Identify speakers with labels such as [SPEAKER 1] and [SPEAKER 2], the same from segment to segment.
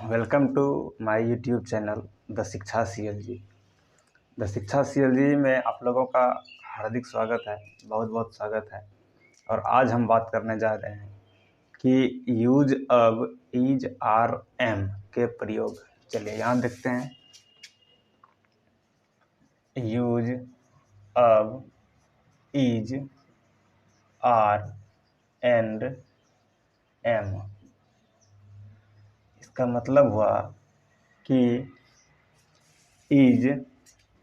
[SPEAKER 1] Welcome to my YouTube channel the Shiksha CLG। The Shiksha CLG में आप लोगों का हार्दिक स्वागत है, बहुत बहुत स्वागत है। और आज हम बात करने जा रहे हैं कि यूज अब इज आर एम के प्रयोग। चलिए यहाँ देखते हैं, यूज अब इज आर एंड एम। इसका मतलब हुआ कि इज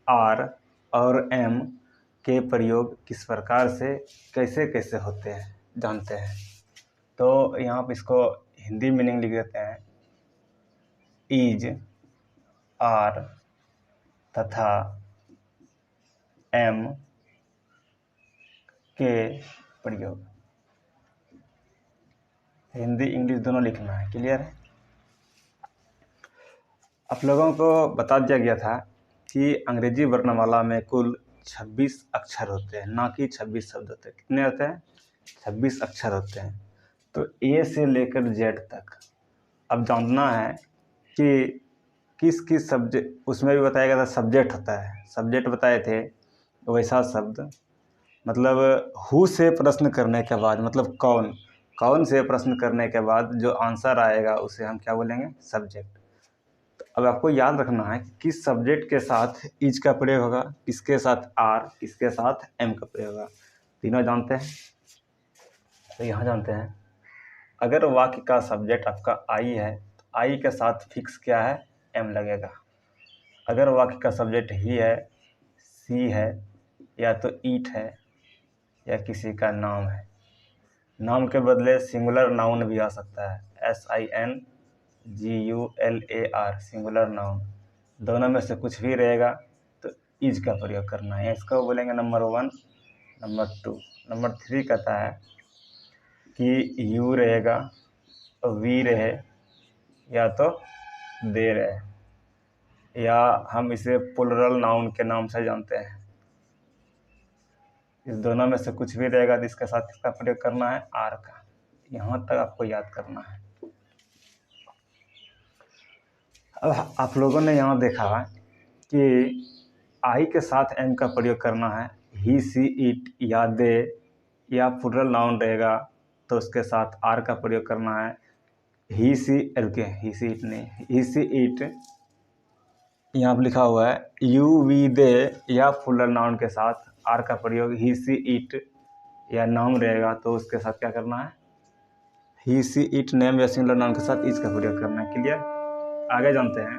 [SPEAKER 1] आर और एम के प्रयोग किस प्रकार से कैसे कैसे होते हैं जानते हैं। तो यहाँ पर इसको हिंदी मीनिंग लिख देते हैं, इज आर तथा एम के प्रयोग। हिंदी इंग्लिश दोनों लिखना है, क्लियर है। आप लोगों को बता दिया गया था कि अंग्रेजी वर्णमाला में कुल 26 अक्षर होते हैं, ना कि 26 शब्द होते हैं। कितने होते हैं? 26 अक्षर होते हैं। तो ए से लेकर जेड तक अब जानना है कि किस किस सब्जेक्ट, उसमें भी बताया गया था सब्जेक्ट होता है, सब्जेक्ट बताए थे। वैसा शब्द मतलब हु से प्रश्न करने के बाद, मतलब कौन, कौन से प्रश्न करने के बाद जो आंसर आएगा उसे हम क्या बोलेंगे? सब्जेक्ट। तो अब आपको याद रखना है कि किस सब्जेक्ट के साथ इज का प्रयोग होगा, किसके साथ आर, किसके साथ एम का प्रयोग होगा। तीनों जानते हैं। तो यहाँ जानते हैं, अगर वाक्य का सब्जेक्ट आपका आई है तो आई के साथ फिक्स क्या है? एम लगेगा। अगर वाक्य का सब्जेक्ट ही है, सी है, या तो ईट है, या किसी का नाम है। नाम के बदले सिंगुलर नाउन भी आ सकता है, SINGULAR, सिंगुलर नाउन। दोनों में से कुछ भी रहेगा तो इज का प्रयोग करना है। इसको बोलेंगे नंबर 1। नंबर 2, नंबर 3 कहता है कि यू रहेगा, वी रहे, या तो दे रहे, या हम इसे प्लुरल नाउन के नाम से जानते हैं। इस दोनों में से कुछ भी रहेगा तो इसके साथ इसका प्रयोग करना है, आर का। यहाँ तक आपको याद करना है। अब आप लोगों ने यहाँ देखा कि आई के साथ एम का प्रयोग करना है। ही, सी, इट या दे या प्लुरल नाउन रहेगा तो उसके साथ आर का प्रयोग करना है। ही, सी, ही, सी, इट नहीं, ही, सी, इट यहाँ पर लिखा हुआ है। यू, वी, दे या प्लुरल नाउन के साथ आर का प्रयोग ही, सी, इट या नाम रहेगा तो उसके साथ क्या करना है? ही, सी, इट, नेम या सिंगुलर नाउन के साथ इज का प्रयोग करना है। क्लियर? आगे जानते हैं,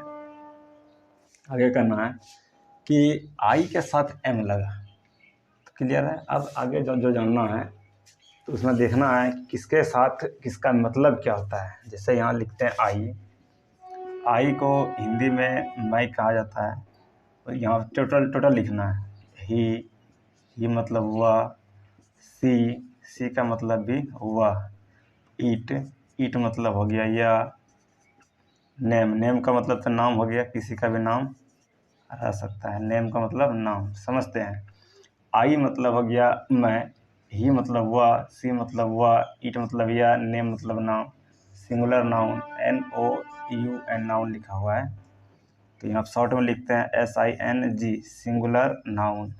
[SPEAKER 1] आगे करना है कि आई के साथ एम लगा तो क्लियर है। अब आगे जो जानना है तो उसमें देखना है कि किसके साथ किसका मतलब क्या होता है। जैसे यहाँ लिखते हैं आई, आई को हिंदी में मैं कहा जाता है, तो यहाँ टोटल लिखना है। ही मतलब हुआ, सी का मतलब भी हुआ, ईट मतलब हो गया, या नेम का मतलब तो नाम हो गया, किसी का भी नाम रह सकता है। नेम का मतलब नाम, समझते हैं। आई मतलब हो गया मैं, ही मतलब हुआ, सी मतलब हुआ, ईट मतलब या, नेम मतलब नाम, सिंगुलर नाउन NOUN नाउन लिखा हुआ है। तो यहाँ शॉर्ट में लिखते हैं SING, singular noun.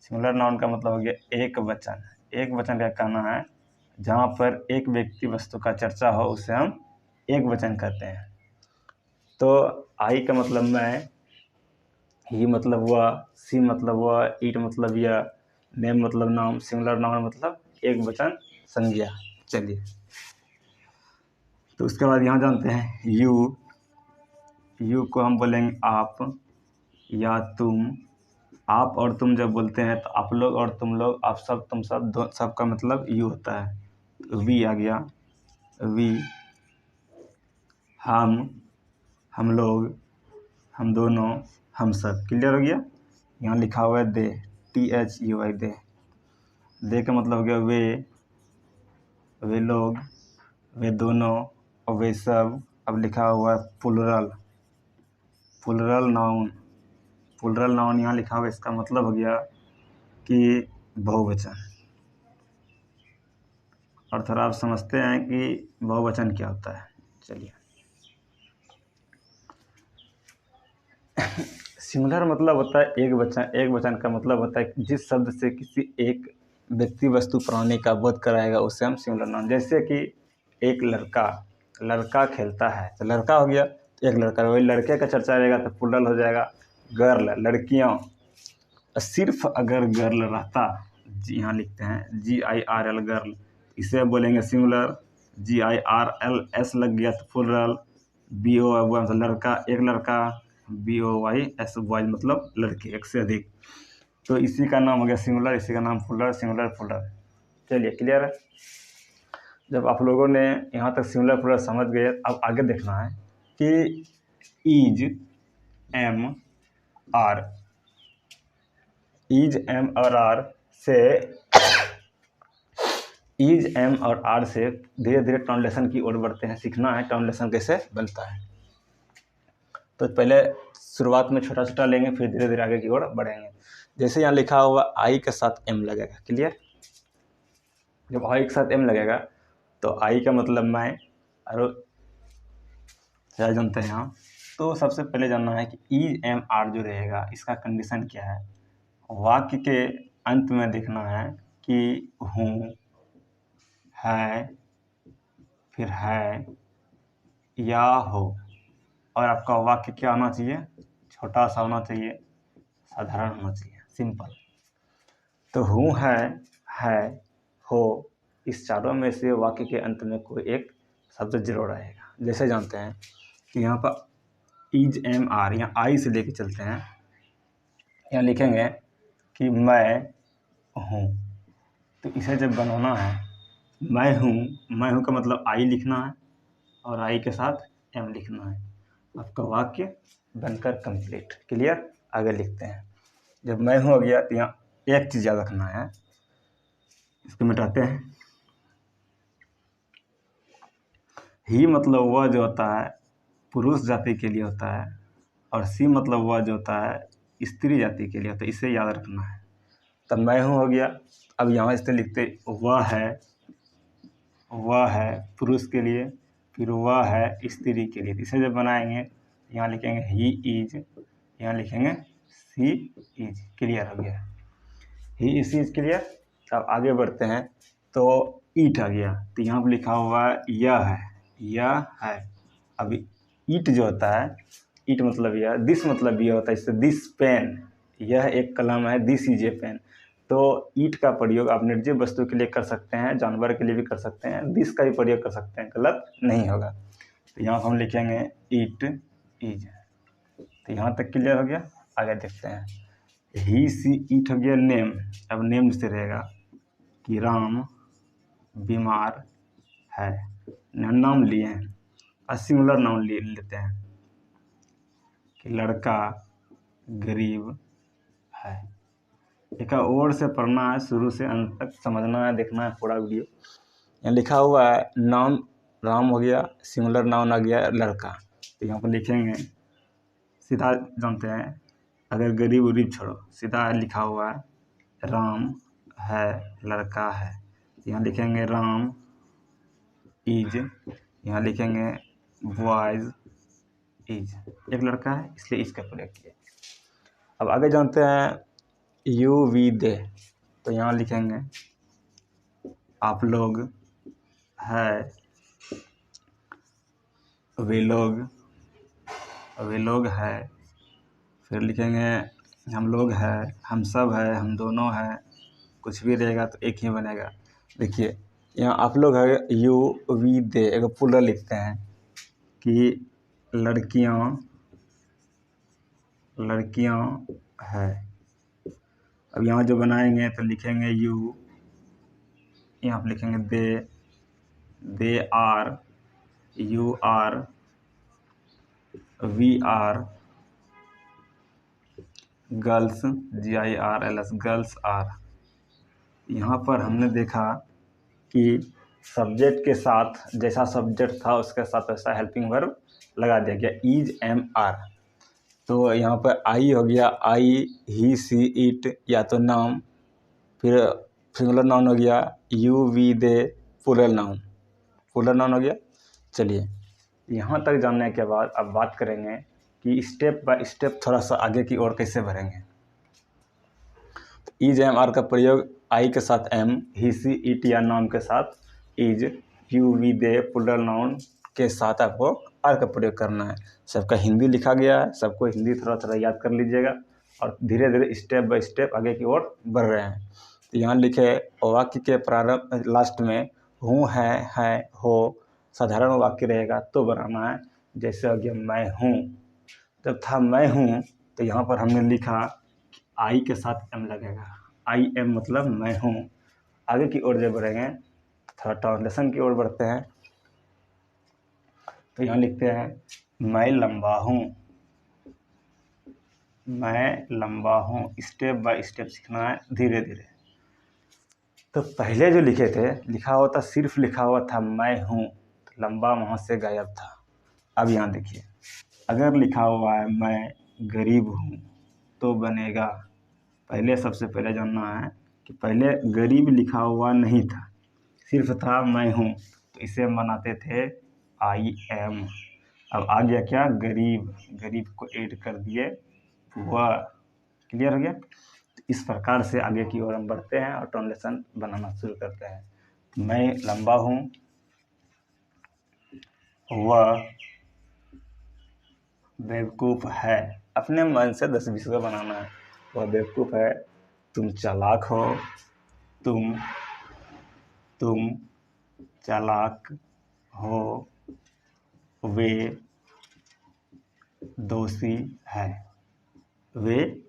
[SPEAKER 1] Singular noun का मतलब हो गया एक वचन। एक वचन का कहना है जहाँ पर एक व्यक्ति वस्तु का चर्चा हो उसे हम एक वचन कहते हैं। तो आई का मतलब मैं, ही मतलब हुआ, सी मतलब हुआ, ईट मतलब या, नेम मतलब नाम, सिंगुलर नाउन मतलब एक वचन संज्ञा। चलिए, तो उसके बाद यहाँ जानते हैं यू को हम बोलेंगे आप या तुम। आप और तुम जब बोलते हैं तो आप लोग और तुम लोग, आप सब, तुम सब, सबका मतलब यू होता है। तो वी आ गया, वी, हम लोग, हम दोनों, हम सब। क्लियर हो गया? यहाँ लिखा हुआ है दे, THUI, दे। दे का मतलब हो गया वे लोग, वे दोनों और वे सब। अब लिखा हुआ है पुलरल नाउन यहाँ लिखा हुआ है। इसका मतलब हो गया कि बहुवचन। और थोड़ा आप समझते हैं कि बहुवचन क्या होता है। चलिए, सिंगुलर मतलब होता है एक वचन का मतलब होता है कि जिस शब्द से किसी एक व्यक्ति वस्तु प्राणी का बोध कराएगा उसे हम सिंगुलर नाउन। जैसे कि एक लड़का खेलता है तो लड़का हो गया, एक लड़का, वही लड़के का चर्चा रहेगा तो प्लुरल हो जाएगा गर्ल, लड़कियाँ। सिर्फ अगर गर्ल रहता, यहाँ लिखते हैं GIRL गर्ल, इसे बोलेंगे सिंगुलर। GIRLS लग गया तो प्लुरल। BO मतलब लड़का, एक लड़का। BOYS बॉयज मतलब लड़के, एक से अधिक। तो इसी का नाम हो गया सिंगुलर, इसी का नाम प्लुरल, सिंगुलर प्लुरल। चलिए क्लियर है। जब आप लोगों ने यहाँ तक सिंगुलर प्लुरल समझ गए, अब आगे देखना है कि इज एम और आर से धीरे धीरे ट्रांसलेशन की ओर बढ़ते हैं। सीखना है ट्रांसलेशन कैसे बनता है। तो पहले शुरुआत में छोटा छोटा लेंगे, फिर धीरे धीरे आगे की ओर बढ़ेंगे। जैसे यहाँ लिखा हुआ आई के साथ एम लगेगा, क्लियर। जब आई के साथ एम लगेगा तो आई का मतलब मैं, और क्या जानते हैं यहाँ। तो सबसे पहले जानना है कि ई एम आर जो रहेगा इसका कंडीशन क्या है। वाक्य के अंत में देखना है कि हूँ, है, फिर है या हो, और आपका वाक्य क्या होना चाहिए, छोटा सा होना चाहिए, साधारण होना चाहिए, सिंपल। तो हूँ, है, हो, इस चारों में से वाक्य के अंत में कोई एक शब्द जरूर आएगा। जैसे जानते हैं कि यहाँ पर इज एम आर, यहाँ आई से लेके चलते हैं। यहाँ लिखेंगे कि मैं हूँ, तो इसे जब बनाना है, मैं हूँ का मतलब आई लिखना है और आई के साथ एम लिखना है। आपका वाक्य बनकर कंप्लीट, क्लियर। आगे लिखते हैं। जब मैं हूँ हो गया तो यहाँ एक चीज़ याद रखना है, इसको मिटाते हैं। ही मतलब वह जो होता है पुरुष जाति के लिए होता है, और सी मतलब वह जो होता है स्त्री जाति के लिए होता है, इसे याद रखना है। तब मैं हूँ हो गया। अब यहाँ इसे लिखते वह है पुरुष के लिए, फिर वह है स्त्री के लिए। इसे जब बनाएंगे यहाँ लिखेंगे ही इज, यहाँ लिखेंगे सी इज, क्लियर हो गया। He is clear. अब आगे बढ़ते हैं तो ईट आ गया, तो यहाँ पर लिखा हुआ यह है। अभी ईट जो होता है, ईट मतलब यह, दिस मतलब यह होता है, इससे दिस पेन, यह एक कलम है, दिस इज ए पेन। तो ईट का प्रयोग आप निर्जीव वस्तु के लिए कर सकते हैं, जानवर के लिए भी कर सकते हैं, दिस का भी प्रयोग कर सकते हैं, गलत नहीं होगा। तो यहाँ हम लिखेंगे ईट इज। तो यहाँ तक क्लियर हो गया। आगे देखते हैं। ही सी ईट हो गया नेम। अब नेम से रहेगा कि राम बीमार है, नाम लिए हैं। और सिंगुलर नाउन लेते हैं कि लड़का गरीब है। एक और से पढ़ना है, शुरू से अंत तक समझना है, देखना है पूरा वीडियो। यहाँ लिखा हुआ है नाउन राम हो गया, सिंगुलर नाउन आ गया लड़का। तो यहाँ पर लिखेंगे, सीधा जानते हैं, अगर गरीब उरीब छोड़ो, सीधा लिखा हुआ है राम है, लड़का है। यहाँ लिखेंगे राम इज, यहाँ लिखेंगे बॉयज इज, एक लड़का है इसलिए इसका प्रयोग किया। अब आगे जानते हैं यू वी दे। तो यहाँ लिखेंगे आप लोग, है, वे लोग है, फिर लिखेंगे हम लोग है, हम सब है, हम दोनों है, कुछ भी रहेगा तो एक ही बनेगा। देखिए यहाँ आप लोग है, यू वी दे, एक प्लुरल लिखते हैं कि लड़कियाँ है। अब यहाँ जो बनाएंगे तो लिखेंगे यू, यहाँ पर लिखेंगे they are, you are, we are, girls GIRLS, girls are. यहाँ पर हमने देखा कि सब्जेक्ट के साथ जैसा सब्जेक्ट था उसके साथ वैसा हेल्पिंग वर्ब लगा दिया गया, इज एम आर। तो यहाँ पर आई हो गया, आई, ही सी इट, या तो नाम, फिर सिंगुलर नाउन हो गया you we they, plural noun हो गया। चलिए यहाँ तक जानने के बाद अब बात करेंगे कि स्टेप बाय स्टेप थोड़ा सा आगे की ओर कैसे बढ़ेंगे। तो इज एम आर का प्रयोग आई के साथ एम, ही सी इट या नाम के साथ is, you we they plural noun के साथ आपको आर का प्रयोग करना है। सबका हिंदी लिखा गया है, सबको हिंदी थोड़ा थोड़ा याद कर लीजिएगा और धीरे धीरे स्टेप बाय स्टेप आगे की ओर बढ़ रहे हैं। तो यहाँ लिखे वाक्य के प्रारंभ लास्ट में हूँ, है, हो साधारण वाक्य रहेगा तो बनाना है। जैसे हो गया मैं हूँ, जब था मैं हूँ तो यहाँ पर हमने लिखा आई के साथ एम लगेगा, आई एम मतलब मैं हूँ। आगे की ओर जब बढ़ेंगे थोड़ा ट्रांसलेशन की ओर बढ़ते हैं, तो यहाँ लिखते हैं मैं लंबा हूँ, मैं लंबा हूँ। स्टेप बाय स्टेप सीखना है धीरे धीरे। तो पहले जो लिखे थे लिखा हुआ था, सिर्फ लिखा हुआ था मैं हूँ, तो लंबा वहाँ से गायब था। अब यहाँ देखिए, अगर लिखा हुआ है मैं गरीब हूँ तो बनेगा, पहले सबसे पहले जानना है कि पहले गरीब लिखा हुआ नहीं था, सिर्फ था मैं हूँ, तो इसे बनाते थे आई एम। अब आ गया क्या, गरीब, गरीब को ऐड कर दिए वह। क्लियर हो गया। तो इस प्रकार से आगे की ओर हम बढ़ते हैं और ट्रांसलेशन बनाना शुरू करते हैं। मैं लंबा हूँ, वह बेवकूफ़ है, अपने मन से 10-20 का बनाना है। वह बेवकूफ़ है, तुम चालाक हो, तुम चालाक हो, वे दोषी है, वे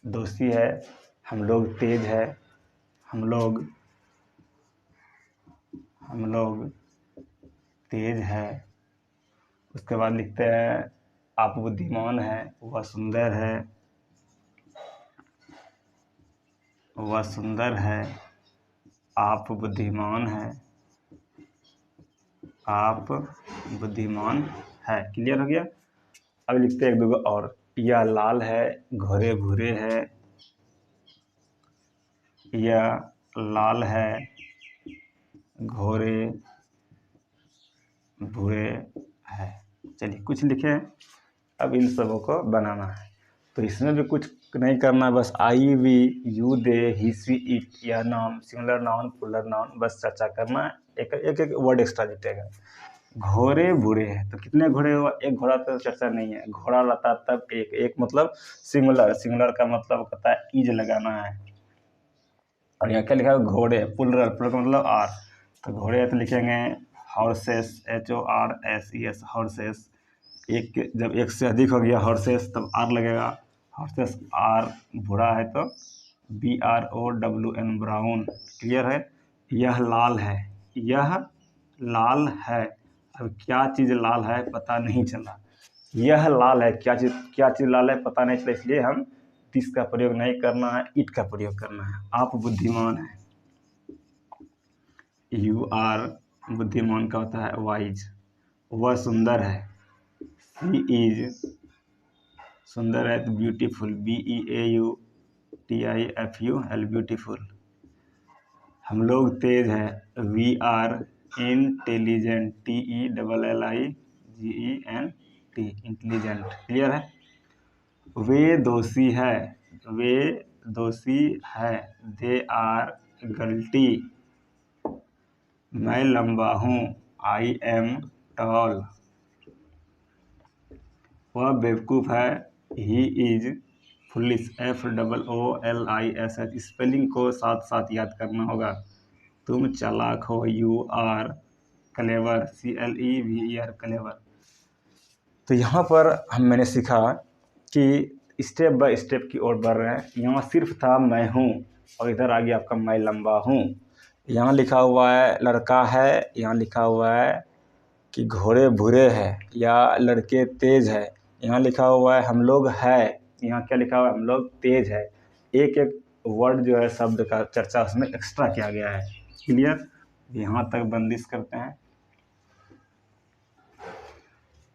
[SPEAKER 1] दोषी है, हम लोग तेज है, हम लोग तेज है। उसके बाद लिखते हैं आप बुद्धिमान है, वह सुंदर है, वह सुंदर है, आप बुद्धिमान है, आप बुद्धिमान है। क्लियर हो गया। अब लिखते हैं एक दो और, यह लाल है, घोड़े भूरे है, यह लाल है, घोड़े भूरे है। चलिए कुछ लिखे, अब इन सबों को बनाना है। तो इसमें भी कुछ नहीं करना है, बस I we you they he she it या नाम, सिंगुलर नाउन प्लूरल नाउन, बस चर्चा करना है। एक एक वर्ड एक्स्ट्रा जुटेगा। घोड़े भूरे हैं, तो कितने घोड़े हुआ, एक घोड़ा तो चर्चा नहीं है, घोड़ा रहता तब एक मतलब सिंगुलर, सिंगुलर का मतलब कहता है ईज लगाना है। और यहाँ क्या लिखा है, घोड़े प्लूरल, प्लूरल का मतलब आर, तो घोड़े तो लिखेंगे हॉर्सेस, HORSES, हॉर्सेस। एक जब एक से अधिक हो गया हॉर्सेस तब आर लगेगा, हॉर्सेस आर, भूरा है तो BROWN, ब्राउन। क्लियर है। यह लाल है, यह लाल है, अब क्या चीज़ लाल है पता नहीं चला, यह लाल है, क्या चीज़ लाल है पता नहीं चला, इसलिए हम दिस का प्रयोग नहीं करना है, इट का प्रयोग करना है। आप बुद्धिमान है, यू आर, बुद्धिमान का होता है वाइज। वह सुंदर है, सी इज, सुंदर है तो ब्यूटीफुल, BEAUTIFUL, ब्यूटीफुल। हम लोग तेज है, we are intelligent, TELLIGENT, intelligent. Clear है। वे दोषी है, वे दोषी है, दे आर गलती। मैं लंबा हूँ, आई एम टॉल। वह बेवकूफ़ है, he is foolish, FOOLISH। Spelling को साथ साथ याद करना होगा। तुम चालाक हो, you are clever, CLEVER, clever. तो यहाँ पर मैंने सीखा कि स्टेप बाय स्टेप की ओर बढ़ रहे हैं। यहाँ सिर्फ था मैं हूँ और इधर आ गया आपका मैं लंबा हूँ। यहाँ लिखा हुआ है लड़का है, यहाँ लिखा हुआ है कि घोड़े भूरे हैं या लड़के तेज है, यहाँ लिखा हुआ है हम लोग है, यहाँ क्या लिखा हुआ है हम लोग तेज है। एक एक वर्ड जो है शब्द का चर्चा उसमें एक्स्ट्रा किया गया है। क्लियर। यहाँ तक बंदिश करते हैं।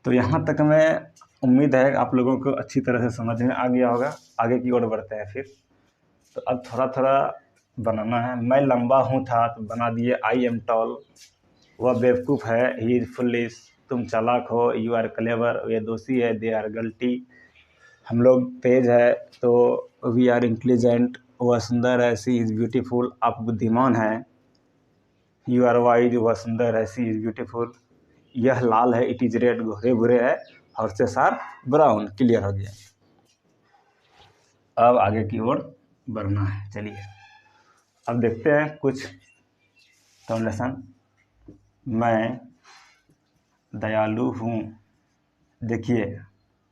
[SPEAKER 1] तो यहाँ तक मैं उम्मीद है आप लोगों को अच्छी तरह से समझ में आ गया होगा। आगे की ओर बढ़ते हैं फिर। तो अब थोड़ा थोड़ा बनाना है। मैं लंबा हूँ था तो बना दिए आई एम टॉल। वह बेवकूफ़ है, ही इज़ फुलिश। तुम चालाक हो, यू आर क्लेवर, ये दोषी है, दे आर गलती। हम लोग तेज है तो वी आर इंटेलिजेंट, वह सुंदर है, सी इज़ ब्यूटीफुल, आप बुद्धिमान हैं। यू आर वाइज, वह सुंदर है, सी इज़ ब्यूटीफुल। यह लाल है, इट इज़ रेड, घोड़े बुरे है, हॉर्सेस आर ब्राउन। क्लियर हो गया। अब आगे की ओर बढ़ना है। चलिए अब देखते हैं कुछ ट्रांसलेशन। मैं दयालु हूँ। देखिए,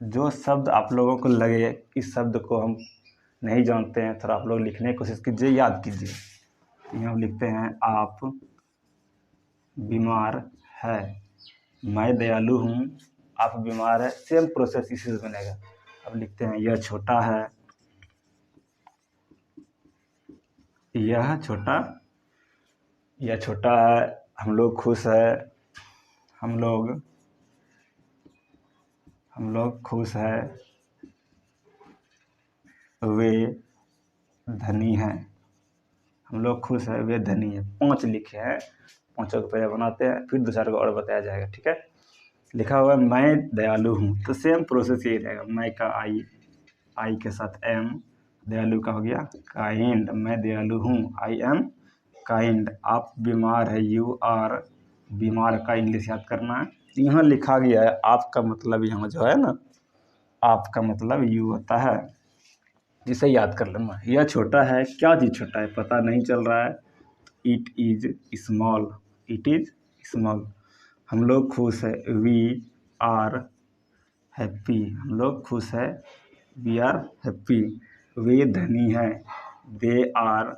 [SPEAKER 1] जो शब्द आप लोगों को लगे इस शब्द को हम नहीं जानते हैं, थोड़ा आप लोग लिखने की कोशिश कीजिए, याद कीजिए। तो यहाँ हम लिखते हैं आप बीमार है, मैं दयालु हूँ, आप बीमार है, सेम प्रोसेस इसी से बनेगा। अब लिखते हैं यह छोटा है, यह छोटा है, हम लोग खुश है, हम लोग खुश है, वे धनी हैं, हम लोग खुश है, वे धनी है। 5 लिखे हैं, 5 को पहले बनाते हैं, फिर दूसरे को और बताया जाएगा। ठीक है, लिखा हुआ है मैं दयालु हूँ, तो सेम प्रोसेस यही रहेगा। मैं का आई के साथ एम, दयालु का हो गया काइंड, मैं दयालु हूँ, आई एम काइंड। आप बीमार है, यू आर, बीमार का इंग्लिश याद करना है। यहाँ लिखा गया है आपका मतलब, यहाँ जो है ना आपका मतलब यू होता है, जिसे याद कर लेना। यह छोटा है, क्या चीज़ छोटा है पता नहीं चल रहा है। It is small, it is small. हम लोग खुश है, वी आर हैप्पी, हम लोग खुश है, वी आर हैप्पी। वे धनी है, दे आर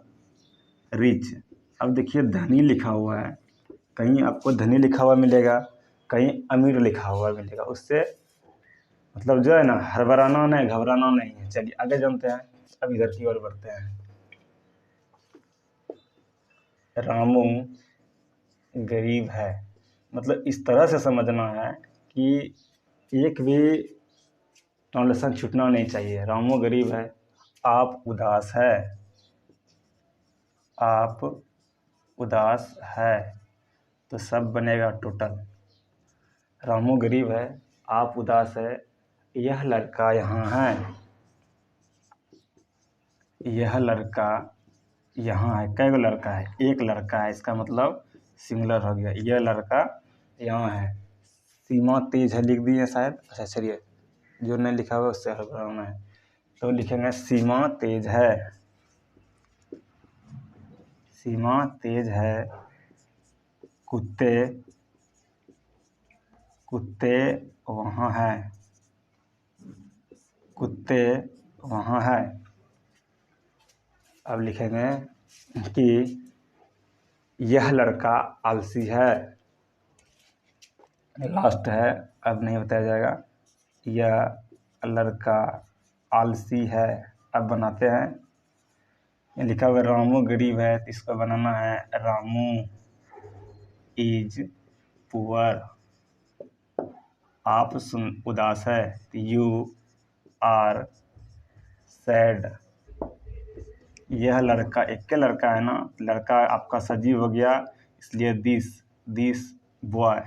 [SPEAKER 1] रिच। अब देखिए धनी लिखा हुआ है, कहीं आपको धनी लिखा हुआ मिलेगा, कहीं अमीर लिखा हुआ मिलेगा। उससे मतलब जो है ना हड़बड़ाना नहीं, घबराना नहीं है। चलिए आगे जानते हैं। अब इधर की ओर बढ़ते हैं। रामू गरीब है, मतलब इस तरह से समझना है कि एक भी ट्रांसलेशन छूटना नहीं चाहिए। रामू गरीब है, आप उदास है, आप उदास है, तो सब बनेगा टोटल। रामू गरीब है, आप उदास है, यह लड़का यहाँ है, यह लड़का यहाँ है। कै गो लड़का है? एक लड़का है, इसका मतलब सिंगुलर हो गया। यह लड़का यहाँ है। सीमा तेज है लिख दिए शायद। अच्छा चलिए, जो नहीं लिखा हुआ उससे हल बनाना है, तो लिखेंगे सीमा तेज है, सीमा तेज है, कुत्ते वहाँ हैं, कुत्ते वहाँ हैं। अब लिखेंगे कि यह लड़का आलसी है, लास्ट है, अब नहीं बताया जाएगा। यह लड़का आलसी है, अब बनाते हैं। ये लिखा हुआ रामू गरीब है, तो इसको बनाना है रामू इज पुअर। आप उदास है, तो यू आर सैड। यह लड़का, एक के लड़का है ना, लड़का आपका सजीव हो गया, इसलिए दिस बॉय।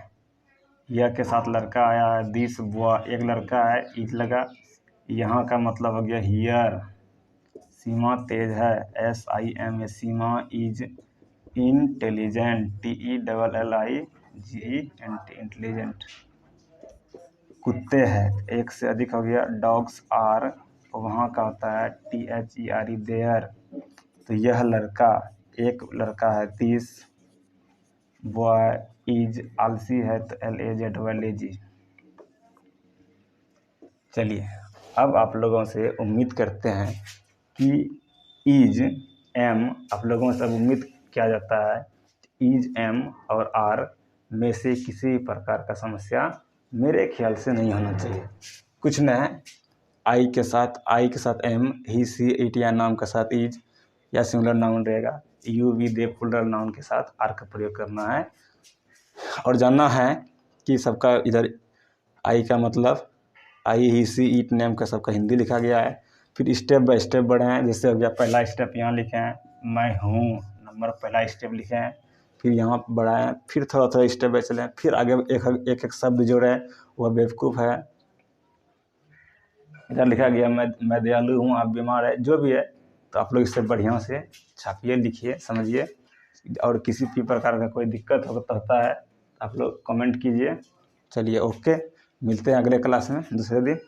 [SPEAKER 1] यह के साथ लड़का आया है, दिस बॉय, एक लड़का है, इज लगा, यहाँ का मतलब हो गया हियर। सीमा तेज है, SIMA, Seema is intelligent, TELLIGENT, intelligent. कुत्ते हैं, एक से अधिक हो गया, डॉग्स आर, वहाँ का होता है THERE, देयर। तो यह लड़का, एक लड़का है, दिस बॉय इज आलसी है, तो LAZY। चलिए अब आप लोगों से उम्मीद करते हैं कि इज एम, आप लोगों से अब उम्मीद किया जाता है इज एम और आर में से किसी प्रकार का समस्या मेरे ख्याल से नहीं होना चाहिए। कुछ न है, आई के साथ एम, ही सी इट या नाउन के साथ इज या सिंगुलर नाउन रहेगा। You we they plural noun के साथ आर का प्रयोग करना है और जानना है कि सबका इधर आई का मतलब आई, ही सी इट नेम का सबका हिंदी लिखा गया है। फिर स्टेप बाय स्टेप बढ़े हैं। जैसे हो गया पहला स्टेप यहाँ लिखे हैं मैं हूँ, नंबर पहला स्टेप लिखे हैं, फिर यहाँ बढ़ाएं, फिर थोड़ा थोड़ा स्टेप बाय चलें, फिर आगे एक एक शब्द जोड़ें, वह बेवकूफ़ है। इधर लिखा गया मैं दयालु हूँ, आप बीमार है, जो भी है। तो आप लोग इससे बढ़िया से छापिए, लिखिए, समझिए। और किसी भी प्रकार का कोई दिक्कत होता है आप लोग कमेंट कीजिए। चलिए ओके, मिलते हैं अगले क्लास में दूसरे दिन।